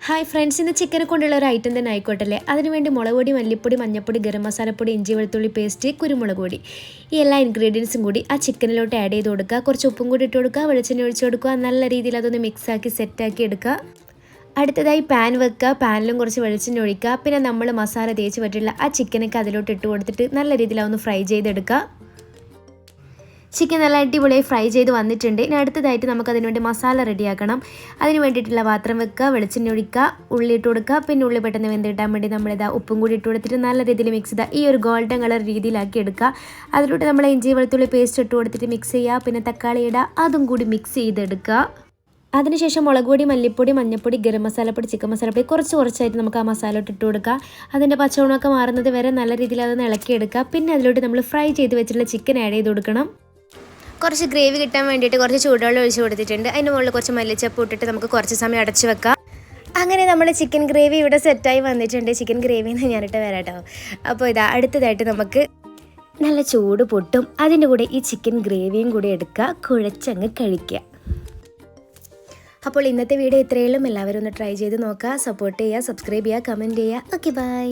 Hi friends, ഇന്ന് ചിക്കനെ കൊണ്ടുള്ള ഒരു ഐറ്റം തന്നെ ആയിക്കോട്ടല്ലേ. അതിനുവേണ്ടി മുളക് പൊടി, മല്ലിപ്പൊടി, മഞ്ഞൾപ്പൊടി, ഗരം മസാലപ്പൊടി, ഇഞ്ചി വെളുത്തുള്ളി പേസ്റ്റ്, കുരുമുളക് പൊടി, ഈ എല്ലാ ഇൻഗ്രീഡിയൻസും കൂടി ആ ചിക്കനിലോട്ട് ആഡ് ചെയ്ത് കൊടുക്കുക. കുറച്ച് ഉപ്പും കൂടി ഇട്ട് കൊടുക്കുക, വെളിച്ചെണ്ണ ഒഴിച്ച് കൊടുക്കുക. നല്ല രീതിയിൽ അതൊന്ന് മിക്സാക്കി സെറ്റാക്കി എടുക്കുക. അടുത്തതായി പാൻ വെക്കുക, പാനിലും കുറച്ച് വെളിച്ചെണ്ണ ഒഴിക്കുക. പിന്നെ നമ്മൾ മസാല തേച്ച് പറ്റില്ല ആ ചിക്കനൊക്കെ അതിലോട്ട് ഇട്ട് കൊടുത്തിട്ട് നല്ല രീതിയിൽ അതൊന്ന് ഫ്രൈ ചെയ്തെടുക്കുക. ചിക്കൻ നല്ല അടിപൊളിയായി ഫ്രൈ ചെയ്ത് വന്നിട്ടുണ്ട്. ഇനി അടുത്തതായിട്ട് നമുക്കതിന് വേണ്ടി മസാല റെഡിയാക്കണം. അതിന് വേണ്ടിയിട്ടുള്ള പാത്രം വെക്കുക, വെളിച്ചെണ്ണ ഒഴിക്കുക, ഉള്ളി ഇട്ട് കൊടുക്കുക. പിന്നെ ഉള്ളി പെട്ടെന്ന് വെന്തിട്ടാൻ വേണ്ടി നമ്മളിതാ ഉപ്പും കൂടി ഇട്ട് കൊടുത്തിട്ട് നല്ല രീതിയിൽ മിക്സ് ചെയ്താൽ ഈ ഒരു ഗോൾഡൻ കളർ രീതിയിലാക്കി എടുക്കുക. അതിലോട്ട് നമ്മൾ ഇഞ്ചി വെളുത്തുള്ളി പേസ്റ്റ് ഇട്ട് കൊടുത്തിട്ട് മിക്സ് ചെയ്യുക. പിന്നെ തക്കാളി ഇടുക, അതും കൂടി മിക്സ് ചെയ്തെടുക്കുക. അതിനുശേഷം മുളക് പൊടി, മല്ലിപ്പൊടി, മഞ്ഞൾപ്പൊടി, ഗരം മസാലപ്പൊടി, ചിക്കൻ മസാലപ്പൊടി കുറച്ചായിട്ട് നമുക്ക് ആ മസാല ഇട്ട് കൊടുക്കുക. അതിൻ്റെ പച്ചമണമൊക്കെ മാറുന്നത് വരെ നല്ല രീതിയിൽ അതൊന്ന് ഇളക്കിയെടുക്കുക. പിന്നെ അതിലോട്ട് നമ്മൾ ഫ്രൈ ചെയ്ത് വെച്ചിട്ടുള്ള ചിക്കൻ ആഡ് ചെയ്ത് കൊടുക്കണം. കുറച്ച് ഗ്രേവി കിട്ടാൻ വേണ്ടിയിട്ട് കുറച്ച് ചൂടുവെള്ളം ഒഴിച്ച് കൊടുത്തിട്ടുണ്ട്. അതിൻ്റെ മുകളിൽ കുറച്ച് മല്ലിച്ചപ്പ് ഇട്ടിട്ട് നമുക്ക് കുറച്ച് സമയം അടച്ച് വെക്കാം. അങ്ങനെ നമ്മൾ ചിക്കൻ ഗ്രേവി ഇവിടെ സെറ്റായി വന്നിട്ടുണ്ട്. ചിക്കൻ ഗ്രേവിന്ന് ഞാനിട്ട് വരാം കേട്ടോ. അപ്പോൾ ഇതാ അടുത്തതായിട്ട് നമുക്ക് നല്ല ചൂട് പൊട്ടും അതിൻ്റെ കൂടെ ഈ ചിക്കൻ ഗ്രേവിയും കൂടി എടുക്കുക, കുഴച്ചങ്ങ് കഴിക്കുക. അപ്പോൾ ഇന്നത്തെ വീഡിയോ ഇത്രയുള്ളൂ. എല്ലാവരും ഒന്ന് ട്രൈ ചെയ്ത് നോക്കുക, സപ്പോർട്ട് ചെയ്യുക, സബ്സ്ക്രൈബ് ചെയ്യുക, കമൻറ്റ് ചെയ്യുക. Okay, by.